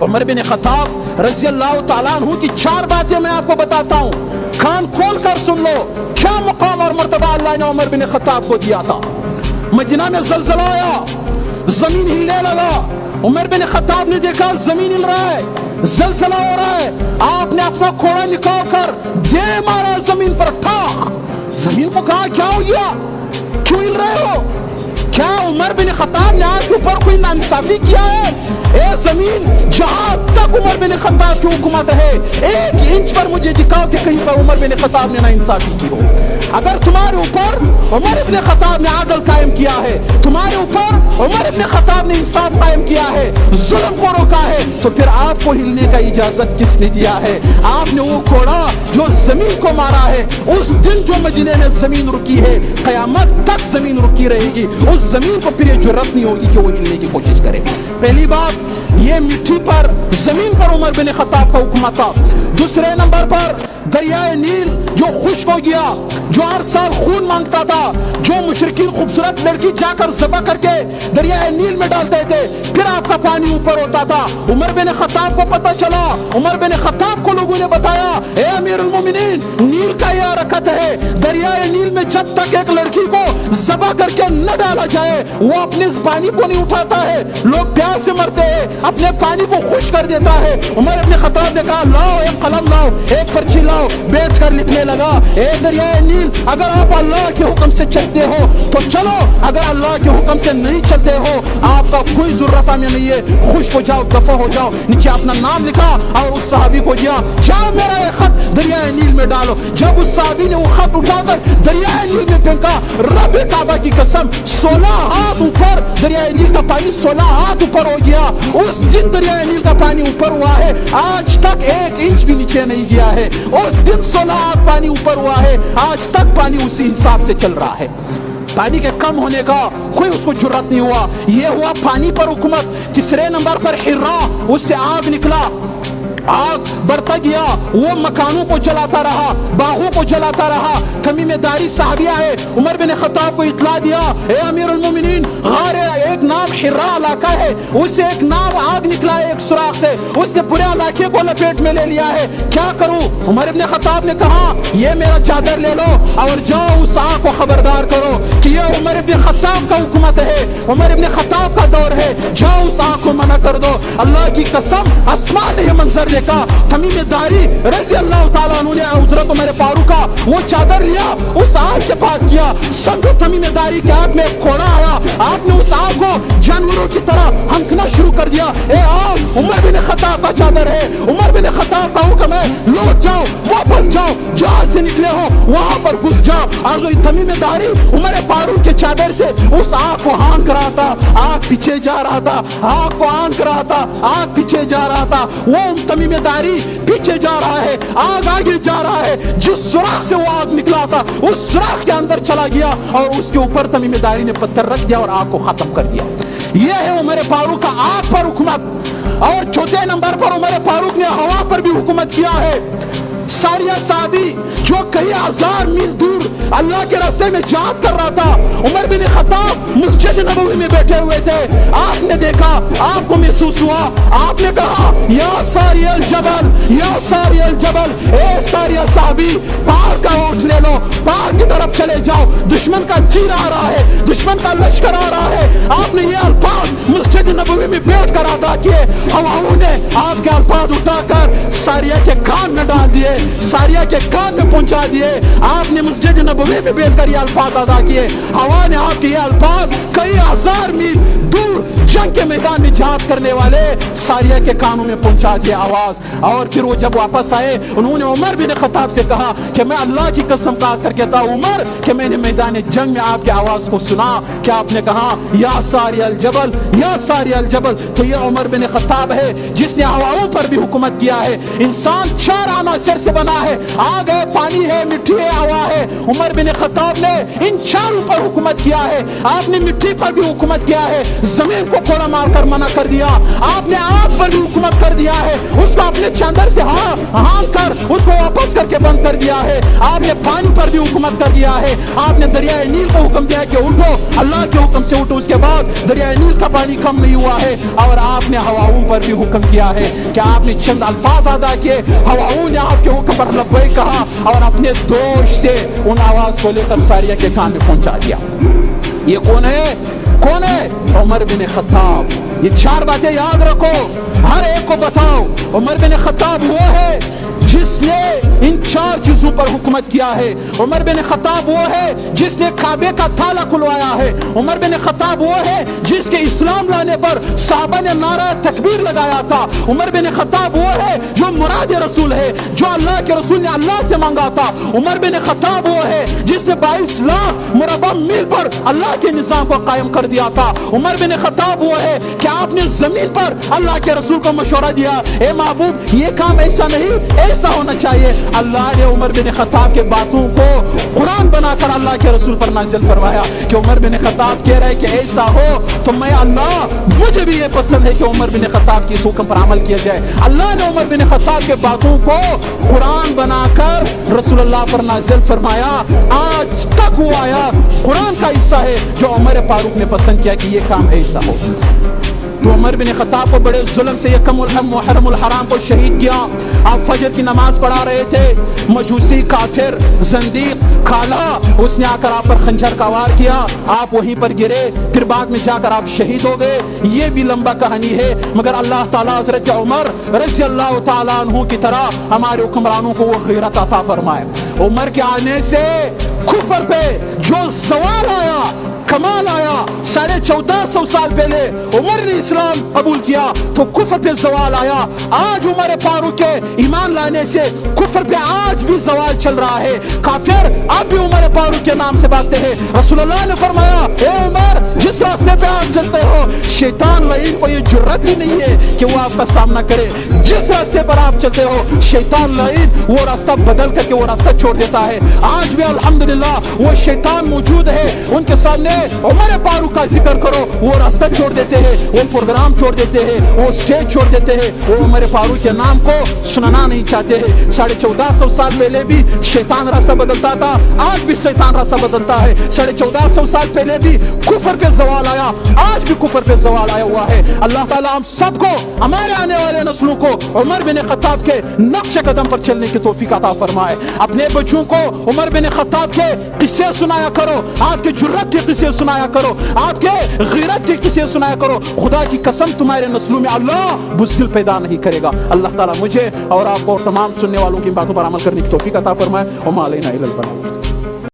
Umar bin Khattab रज़ी अल्लाह ताला अन्हु की 4 बातें मैं आपको बताता हूँ, कान खोल कर सुन लो। क्या मुकाम और मर्तबा अल्लाह ने उमर बिन खत्ताब को दिया था। मदीना में ज़लज़ला आया, जमीन हिलने लगा। उमर बिन खत्ताब ने देखा जमीन हिल रहा है, ज़लज़ला हो रहा है। आपने अपना घोड़ा निकाल कर दे मारा जमीन पर, ठाक। जमीन को कहा क्या हो गया, क्यों हिल रहे हो? क्या उमर बिन खत्ताब ने आपके ऊपर कोई नाइंसाफी किया है? ए जमीन, जहां तक उमर बिन खत्ताब की हुकूमत है, 1 इंच पर मुझे दिखाओ कि कहीं पर उमर बिन खत्ताब ने नाइंसाफी की हो। अगर तुम्हारे ऊपर उमर बिन खत्ताब ने आदल कायम किया है, तुम्हारे ऊपर उमर बिन खत्ताब ने इंसाफ कायम किया है, जुल्म को रोका है, तो फिर आपको हिलने का इजाजत किसने दिया है? आपने वो घोड़ा जो जमीन को मारा है, उस दिन जो मदीने में जमीन रुकी है, कयामत तक जमीन रुकी रहेगी। उस जमीन को फिर ये जुर्रत नहीं होगी कि वो हिलने की कोशिश करे। पहली बात, ये मिट्टी पर जमीन पर उमर बिन खत्ताब का हुक्म था। दूसरे नंबर पर दरियाए नील जो खुश्क हो गया, जो हर साल खून मांगता था, जो मुशरिकीन खूबसूरत लड़की जाकर ज़बह करके दरियाए नील में डालते थे, फिर आपका पानी ऊपर होता था। उमर बिन खत्ताब को पता चला, उमर बिन खत्ताब को लोगों ने बताया, ए अमीरुल मोमिनीन, नील का यह हरकत है, दरियाए नील में जब तक एक लड़की को ज़बह करके न डाला जाए, वो अपने पानी को नहीं उठाता है। लोग प्यास से मरते हैं, अपने पानी को खुश कर देता है। उमर बिन खत्ताब ने कहा, लाओ एक कलम लाओ, एक पर्ची लाओ, बैठ कर लिखने लगा, ए दरियाए नील, अगर आप अल्लाह के हुक्म से चलते हो तो चलो, अगर अल्लाह के हुक्म से नहीं चलते हो, आपका कोई जरूरत हमें नहीं है, खुश हो जाओ, दफा हो जाओ। नीचे अपना नाम लिखा और उस सहाबी को दिया, जाओ मेरा ये खत दरियाए नील में डालो। जब उस सहाबी ने वो खत उठाकर दरियाए नील में फेंका, रब काबा की कसम, 16 हाथ ऊपर दरियाए नील का पानी 16 हाथ ऊपर हो गया। उस दिन दरियाए नील का पानी ऊपर हुआ है, आज तक 1 इंच भी नीचे नहीं गया है। उस दिन 16 हाथ पानी ऊपर हुआ है, आज तक पानी उसी हिसाब से चल रहा है। पानी के कम होने का कोई उसको जुर्रत नहीं हुआ। ये हुआ पानी पर हुकूमत। तीसरे नंबर पर हिर्रा, उससे आग निकला, आग बढ़ता गया, वो मकानों को जलाता रहा, बागों को जलाता रहा। तमीमेदारी साहबी आए, उमर बिन खत्ताब को इतला दिया, ए अमीरुल मोमिनीन, गारे एक नाम हिर्रा इलाका है, उससे एक नाम आग निकला है एक सुराख से, उसने पूरे इलाके को लपेट में ले लिया है, क्या करूं? उमर बिन खत्ताब ने कहा, ये मेरा चादर ले लो और जाओ उस आग को खबरदार करो कि ये उमर बिन खत्ताब का हुकूमत है, उमर बिन खत्ताब का दौर है, जाओ उस आग को मना कर दो। अल्लाह की कसम, आसमान ने ये मंजर देखा। तमीमेदारी रज़ी अल्लाह ताला अन्हु ने हज़रत उमर फारूक का वो चादर लिया, उस आग के पास गया। समझो तमीमेदारी के आग में घोड़ा आया, आपने उस आग को जानवरों की तरह हंकना शुरू कर दिया। ए आग, उमर बिन खत्ताब का चादर है, उमर बिन खत्ताब का हुक्म है, लौट जाओ, वापस जाओ, जहां से निकले हो वहां पर घुस जाओ। और तमीमेदारी उमर फारूक के चादर से उस आग को हाँक रहा था, आग पीछे जा रहा था, आग को हाँक रहा था, आग पीछे जा रहा था। वो तमीमेदारी पीछे जा रहा है, आग आगे जा रहा है। जिस सुराख से वो आग निकला था, उस सुराख के अंदर चला गया और उसके ऊपर तमीमेदारी ने पत्थर रख दिया और आग को खत्म कर दिया। यह है उमर फारूक का आग पर हुकूमत। और चौथे नंबर पर उमर फारूक ने हवा पर भी हुकूमत किया है। सारिया साहबी जो कई 1000 मील दूर अल्लाह के रास्ते में जिहाद कर रहा था, उमर बिन खत्ताब मस्जिद नबवी में बैठे हुए थे। आपने देखा, आपको महसूस हुआ, आपने कहा, या सारियल जबल, या सारियल जबल, ए सारिया साहबी, पहाड़ का ऊंट ले लो, पहाड़ की तरफ चले जाओ, दुश्मन का चीर आ रहा है, दुश्मन का लश्कर आ रहा है। आपने ये अल्फाज मस्जिद नबवी में बैठ कर अदा किए। हवाओं ने आपके अल्फाज उठाकर सारिया के कान में डाल दिए, सारिया के कान में पहुंचा दिए। आपने मस्जिद नबवी में बैठकर ये अल्फाज अदा किए। हवा ने आपके ये अल्फाज कई 1000 मील दूर जंग के मैदान में जिहाद करने वाले सारिया के कानों में पहुंचा दिया आवाज। और फिर वो जब वापस आए, उन्होंने उमर बिन खत्ताब से कहा कि मैं अल्लाह की कसम खा कर कहता हूं उमर कि मैंने मैदान जंग में आपकी आवाज को सुना कि आपने कहा, या सारियल जबल, या सारियल जबल। तो ये उमर बिन खत्ताब है जिसने हवाओं पर भी हुकूमत किया है। इंसान 4 अनासर से बना है, आग है, पानी है, मिट्टी है, हवा है। उमर बिन खत्ताब ने इन 4 पर हुकूमत किया है। आपने मिट्टी पर भी हुकूमत किया है, जमीन को कोड़ा मारकर मना कर दिया। आपने आग पर भी हुकूमत कर दिया है, उसका आपने चंदर से हाँक कर उसको वापस करके बंद कर दिया है। आपने पानी पर भी हुकूमत कर दिया है। आपने दरियाए नील को हुक्म दिया कि उठो, अल्लाह के हुक्म से उठो। उसके बाद दरियाए नील का पानी कम नहीं हुआ है। और आपने हवाओं पर भी हुक्म किया है कि आपने चंद अल्फाज अदा किए, हवाओं ने आपके हुक्म पर लब्बैक कहा और अपने दोष से उन आवाज को लेकर सारिया के कान में पहुंचा दिया। ये कौन है? कौन है? Umar bin Khattab. ये चार बातें याद रखो, हर एक को बताओ। उमर बिन खत्ताब वो है जिसने इन चार चीजों पर हुकूमत किया है। उमर बिन खत्ताब वो है जिसने काबे का ताला खुलवाया है। उमर बिन खत्ताब वो है जिसके इस्लाम लाने पर सहाबा ने नारा तकबीर लगाया था। उमर बिन खत्ताब वो है जो मुराद रसूल है, जो अल्लाह के रसूल ने अल्लाह से मांगा था। उमर बिन खत्ताब वो है जिसने 22 लाख मुरब्बा मील पर अल्लाह के निज़ाम को कायम कर दिया था। उमर बिन खत्ताब वो है कि आपने जमीन पर अल्लाह के रसूल को मशवरा दिया, ए महबूब ये काम ऐसा नहीं ऐसा होना चाहिए। अल्लाह ने उमर बिन खत्ताब के बातों को कुरान बनाकर अल्लाह के रसूल पर नाजिल फरमाया कि उमर बिन खत्ताब कह रहे कि ऐसा हो तो मैं अल्लाह मुझे भी ये पसंद है कि उमर बिन खत्ताब की इस हुक्म पर अमल किया जाए। अल्लाह ने उमर बिन खत्ताब के बातों को कुरान बनाकर रसूलुल्लाह पर नाजिल फरमाया। आज तक वो आया कुरान का हिस्सा है जो उमर फारूक ने पसंद किया कि ये काम ऐसा हो। तो उमर बिन खत्ताब को बड़े जुल्म से यकमुल मुहर्रमुल हराम को शहीद किया। आप फजर की नमाज पढ़ा रहे थे, मजूसी काफिर जंदीक काला उसने आकर आप पर खंजर का वार किया, आप वहीं पर गिरे, फिर बाद में जाकर आप शहीद हो गए। ये भी लंबा कहानी है, मगर अल्लाह ताला हज़रत उमर रज़ी अल्लाह ताला अन्हु की तरह हमारे हुक्मरानों को वो गैरत अता फरमाए। उमर के आने से कुफर पे जो सवाल आया, कमाल आया। 1450 साल पहले उमर ने इस्लाम कबूल किया तो कुफर पे सवाल आया। आज उमर फारूक के ईमान लाने से कुफर पे आज भी सवाल चल रहा है। काफिर अब भी उमर फारूक के नाम से भागते हैं। रसूलुल्लाह ने फरमाया, ए उमर जिस रास्ते पे आप चलते हो शैतान लईन को ये जुर्रत ही नहीं है कि वो आपका सामना करे। जिस रास्ते पर आप चलते हो शैतान लईन वो रास्ता बदल करके वो रास्ता छोड़ देता है। आज भी अल्हम्दुलिल्लाह वो शैतान मौजूद है, उनके सामने उमर फारूक का जिक्र करो वो रास्ता छोड़ देते हैं, वो प्रोग्राम छोड़ देते हैं, वो स्टेज छोड़ देते हैं, वो उमर फारूक के नाम को सुनना नहीं चाहते हैं। 1450 साल पहले भी शैतान रास्ता बदलता था, आज भी शैतान रास्ता बदलता है। 1450 साल पहले भी कुफर पे सवाल आया, आज भी कुफर पे सवाल आया हुआ है। अल्लाह ताला हम सबको, हमारे आने वाले नस्लों को उमर बिन खत्ताब के नक्श कदम पर चलने की तौफीक अता फरमाए। अपने बच्चों को उमर बिन खत्ताब के किस्से सुनाया करो, आपके जुर्रत के किस्से सुनाया करो, आपके गैरत के किस्से सुनाया करो। खुदा की कसम तुम्हारे नस्लों में अल्लाह बुज़दिल पैदा नहीं करेगा। अल्लाह ताला मुझे और आपको और तमाम सुनने वालों की बातों पर अमल करने की तौफीक अता फरमाए। और मा अलैना इल्लल बलाग।